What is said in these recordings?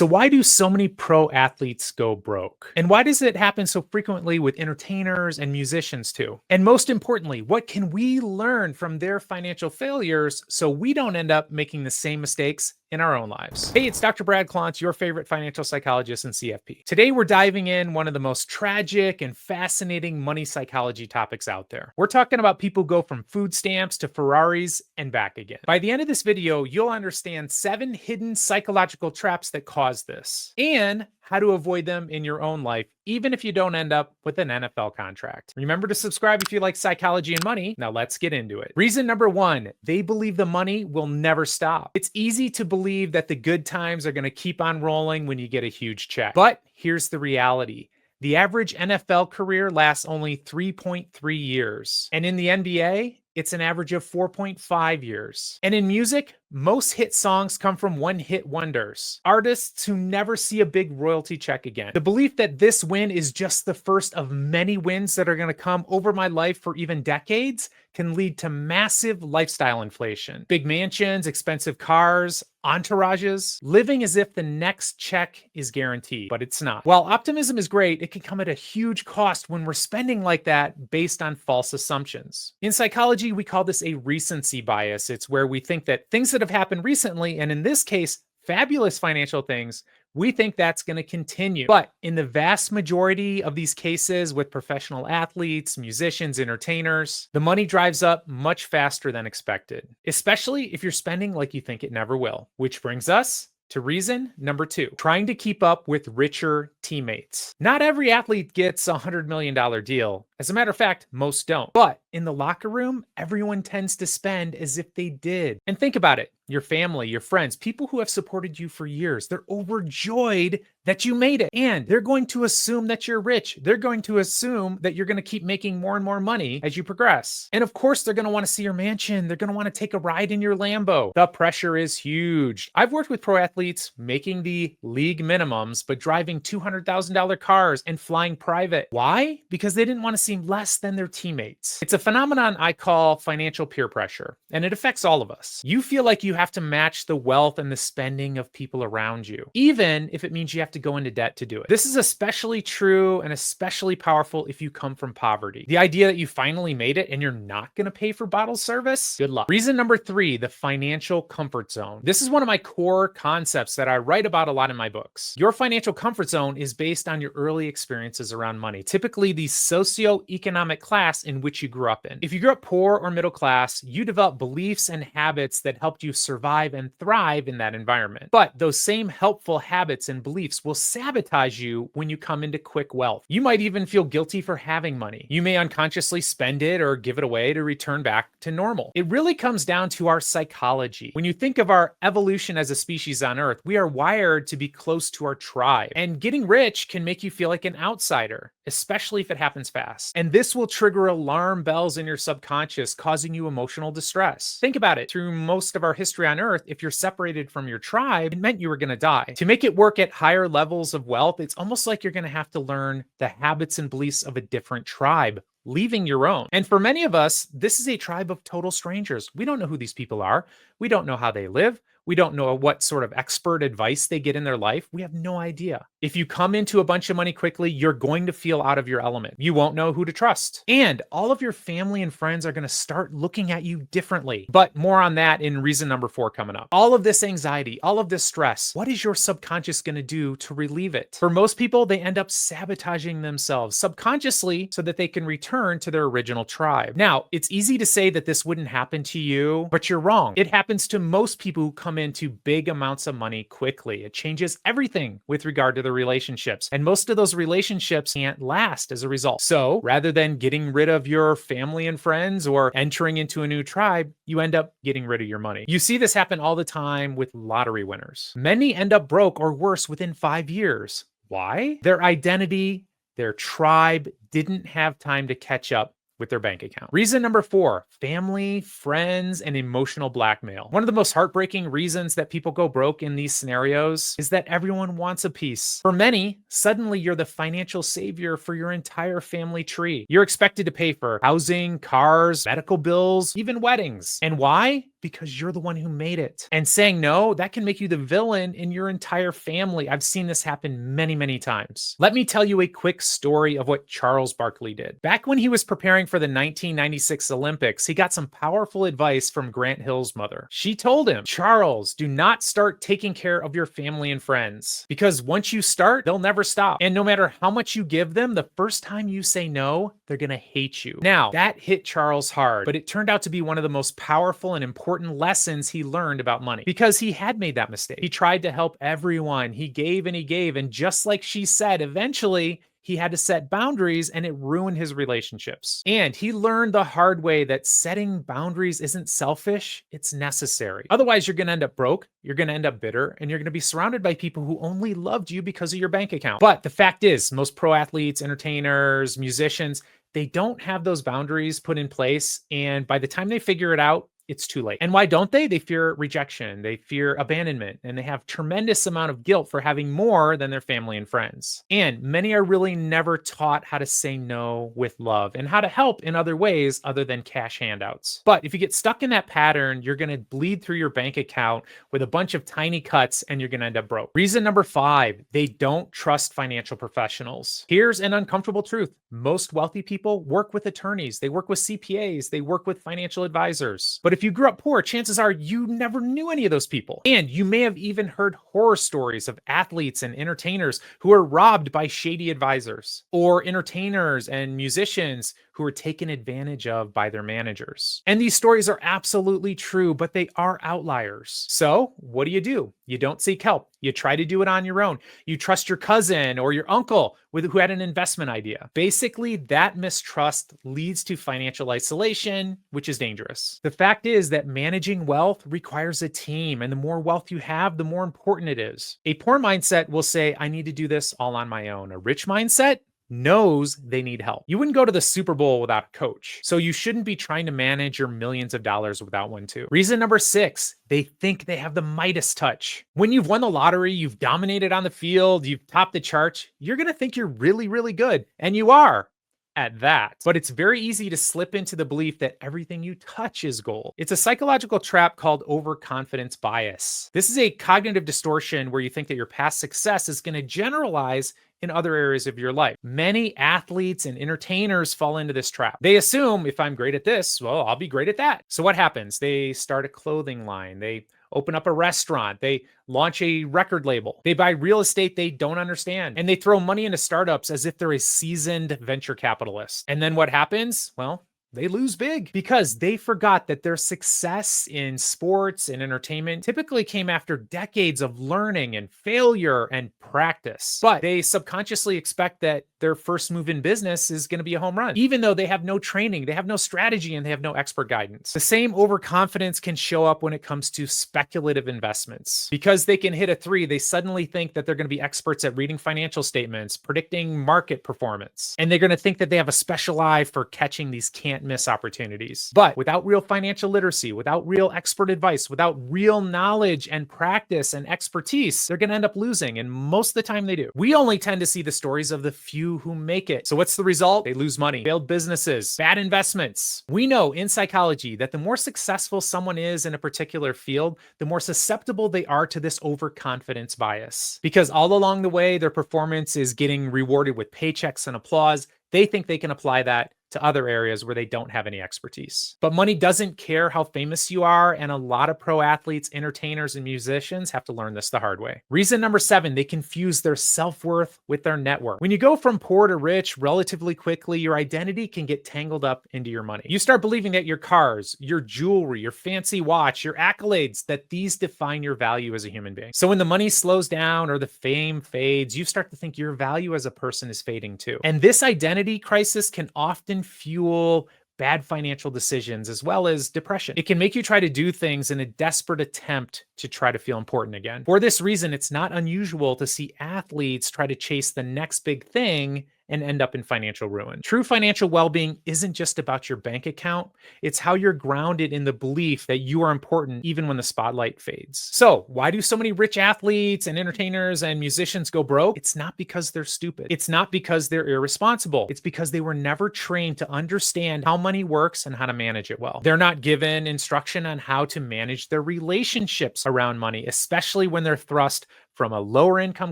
So why do so many pro athletes go broke? And why does it happen so frequently with entertainers and musicians too? And most importantly, what can we learn from their financial failures so we don't end up making the same mistakes in our own lives? Hey, it's Dr. Brad Klontz, your favorite financial psychologist and CFP. Today, we're diving in one of the most tragic and fascinating money psychology topics out there. We're talking about people go from food stamps to Ferraris and back again. By the end of this video, you'll understand 7 hidden psychological traps that cause this and how to avoid them in your own life, even if you don't end up with an NFL contract. Remember to subscribe if you like psychology and money. Now let's get into it. Reason number 1, they believe the money will never stop. It's easy to believe that the good times are going to keep on rolling when you get a huge check. But here's the reality. The average NFL career lasts only 3.3 years. And in the NBA, it's an average of 4.5 years. And in music, most hit songs come from one-hit wonders, artists who never see a big royalty check again. The belief that this win is just the first of many wins that are going to come over my life for even decades can lead to massive lifestyle inflation. Big mansions, expensive cars, entourages, living as if the next check is guaranteed, but it's not. While optimism is great, it can come at a huge cost when we're spending like that based on false assumptions. In psychology, we call this a recency bias. It's where we think that things that have happened recently, and in this case, fabulous financial things, we think that's going to continue. But in the vast majority of these cases with professional athletes, musicians, entertainers, the money drives up much faster than expected, especially if you're spending like you think it never will. Which brings us to reason number 2, trying to keep up with richer teammates. Not every athlete gets a $100 million deal. As a matter of fact, most don't. But in the locker room, everyone tends to spend as if they did. And think about it. Your family, your friends, people who have supported you for years, they're overjoyed that you made it. And they're going to assume that you're rich. They're going to assume that you're going to keep making more and more money as you progress. And of course, they're going to want to see your mansion. They're going to want to take a ride in your Lambo. The pressure is huge. I've worked with pro athletes making the league minimums, but driving $200,000 cars and flying private. Why? Because they didn't want to seem less than their teammates. It's a phenomenon I call financial peer pressure, and it affects all of us. You feel like you have to match the wealth and the spending of people around you, even if it means you have to go into debt to do it. This is especially true and especially powerful if you come from poverty. The idea that you finally made it and you're not going to pay for bottle service? Good luck. Reason number 3, the financial comfort zone. This is one of my core concepts that I write about a lot in my books. Your financial comfort zone is based on your early experiences around money, typically the socioeconomic class in which you grew up in. If you grew up poor or middle class, you develop beliefs and habits that helped you survive and thrive in that environment. But those same helpful habits and beliefs will sabotage you when you come into quick wealth. You might even feel guilty for having money. You may unconsciously spend it or give it away to return back to normal. It really comes down to our psychology. When you think of our evolution as a species on Earth, we are wired to be close to our tribe. And getting rich can make you feel like an outsider, especially if it happens fast. And this will trigger alarm bells in your subconscious, causing you emotional distress. Think about it. Through most of our history on Earth, if you're separated from your tribe, it meant you were going to die. To make it work at higher levels of wealth, it's almost like you're going to have to learn the habits and beliefs of a different tribe, leaving your own. And for many of us, this is a tribe of total strangers. We don't know who these people are. We don't know how they live. We don't know what sort of expert advice they get in their life. We have no idea. If you come into a bunch of money quickly, you're going to feel out of your element. You won't know who to trust. And all of your family and friends are going to start looking at you differently. But more on that in reason number 4 coming up. All of this anxiety, all of this stress, what is your subconscious going to do to relieve it? For most people, they end up sabotaging themselves subconsciously so that they can return to their original tribe. Now, it's easy to say that this wouldn't happen to you, but you're wrong. It happens to most people who come into big amounts of money quickly. It changes everything with regard to the relationships. And most of those relationships can't last as a result. So rather than getting rid of your family and friends or entering into a new tribe, you end up getting rid of your money. You see this happen all the time with lottery winners. Many end up broke or worse within 5 years. Why? Their identity, their tribe didn't have time to catch up with their bank account. Reason number 4, family, friends, and emotional blackmail. One of the most heartbreaking reasons that people go broke in these scenarios is that everyone wants a piece. For many, suddenly you're the financial savior for your entire family tree. You're expected to pay for housing, cars, medical bills, even weddings. And why? because you're the one who made it. And saying no, that can make you the villain in your entire family. I've seen this happen many, many times. Let me tell you a quick story of what Charles Barkley did. Back when he was preparing for the 1996 Olympics, he got some powerful advice from Grant Hill's mother. She told him, Charles, do not start taking care of your family and friends, because once you start, they'll never stop. And no matter how much you give them, the first time you say no, they're gonna hate you. Now, that hit Charles hard, but it turned out to be one of the most powerful and important lessons he learned about money, because he had made that mistake. He tried to help everyone. He gave, and just like she said, eventually he had to set boundaries, and it ruined his relationships. And he learned the hard way that setting boundaries isn't selfish, it's necessary. Otherwise, you're gonna end up broke, you're gonna end up bitter, and you're gonna be surrounded by people who only loved you because of your bank account. But the fact is, most pro athletes, entertainers, musicians, they don't have those boundaries put in place. And by the time they figure it out, it's too late. And why don't they? They fear rejection, they fear abandonment, and they have tremendous amount of guilt for having more than their family and friends. And many are really never taught how to say no with love and how to help in other ways other than cash handouts. But if you get stuck in that pattern, you're going to bleed through your bank account with a bunch of tiny cuts, and you're going to end up broke. Reason number 5, they don't trust financial professionals. Here's an uncomfortable truth. Most wealthy people work with attorneys, they work with CPAs, they work with financial advisors. But if you grew up poor, chances are you never knew any of those people. And you may have even heard horror stories of athletes and entertainers who are robbed by shady advisors, or entertainers and musicians who are taken advantage of by their managers. And these stories are absolutely true, but they are outliers. So what do? You don't seek help. You try to do it on your own. You trust your cousin or your uncle who had an investment idea. Basically, that mistrust leads to financial isolation, which is dangerous. The fact is that managing wealth requires a team, and the more wealth you have, the more important it is. A poor mindset will say, I need to do this all on my own. A rich mindset knows they need help. You wouldn't go to the Super Bowl without a coach, so you shouldn't be trying to manage your millions of dollars without one too. Reason number 6, they think they have the Midas touch. When you've won the lottery, you've dominated on the field, you've topped the charts, you're gonna think you're really, really good, and you are at that. But it's very easy to slip into the belief that everything you touch is gold. It's a psychological trap called overconfidence bias. This is a cognitive distortion where you think that your past success is going to generalize in other areas of your life. Many athletes and entertainers fall into this trap. They assume, if I'm great at this, well, I'll be great at that. So what happens? They start a clothing line, they open up a restaurant, they launch a record label, they buy real estate they don't understand, and they throw money into startups as if they're a seasoned venture capitalist. And then what happens? Well, they lose big because they forgot that their success in sports and entertainment typically came after decades of learning and failure and practice. But they subconsciously expect that their first move in business is going to be a home run, even though they have no training, they have no strategy, and they have no expert guidance. The same overconfidence can show up when it comes to speculative investments. Because they can hit a 3, they suddenly think that they're going to be experts at reading financial statements, predicting market performance, and they're going to think that they have a special eye for catching these can't miss opportunities. But without real financial literacy, without real expert advice, without real knowledge and practice and expertise, they're going to end up losing. And most of the time they do. We only tend to see the stories of the few who make it. So what's the result? They lose money, failed businesses, bad investments. We know in psychology that the more successful someone is in a particular field, the more susceptible they are to this overconfidence bias. Because all along the way, their performance is getting rewarded with paychecks and applause. They think they can apply that to other areas where they don't have any expertise. But money doesn't care how famous you are, and a lot of pro athletes, entertainers, and musicians have to learn this the hard way. Reason number 7, they confuse their self-worth with their net worth. When you go from poor to rich relatively quickly, your identity can get tangled up into your money. You start believing that your cars, your jewelry, your fancy watch, your accolades, that these define your value as a human being. So when the money slows down or the fame fades, you start to think your value as a person is fading too. And this identity crisis can often fuel bad financial decisions as well as depression. It can make you try to do things in a desperate attempt to try to feel important again. For this reason, it's not unusual to see athletes try to chase the next big thing and end up in financial ruin. True financial well-being isn't just about your bank account. It's how you're grounded in the belief that you are important even when the spotlight fades. So, why do so many rich athletes and entertainers and musicians go broke? It's not because they're stupid. It's not because they're irresponsible. It's because they were never trained to understand how money works and how to manage it well. They're not given instruction on how to manage their relationships around money, especially when they're thrust from a lower income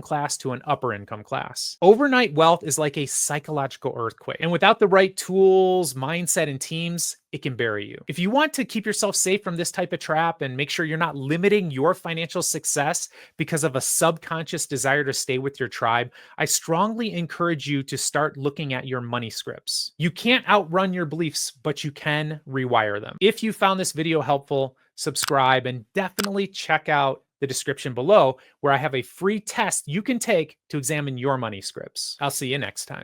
class to an upper income class. Overnight wealth is like a psychological earthquake, and without the right tools, mindset, and teams, it can bury you. If you want to keep yourself safe from this type of trap and make sure you're not limiting your financial success because of a subconscious desire to stay with your tribe, I strongly encourage you to start looking at your money scripts. You can't outrun your beliefs, but you can rewire them. If you found this video helpful, subscribe, and definitely check out the description below, where I have a free test you can take to examine your money scripts. I'll see you next time.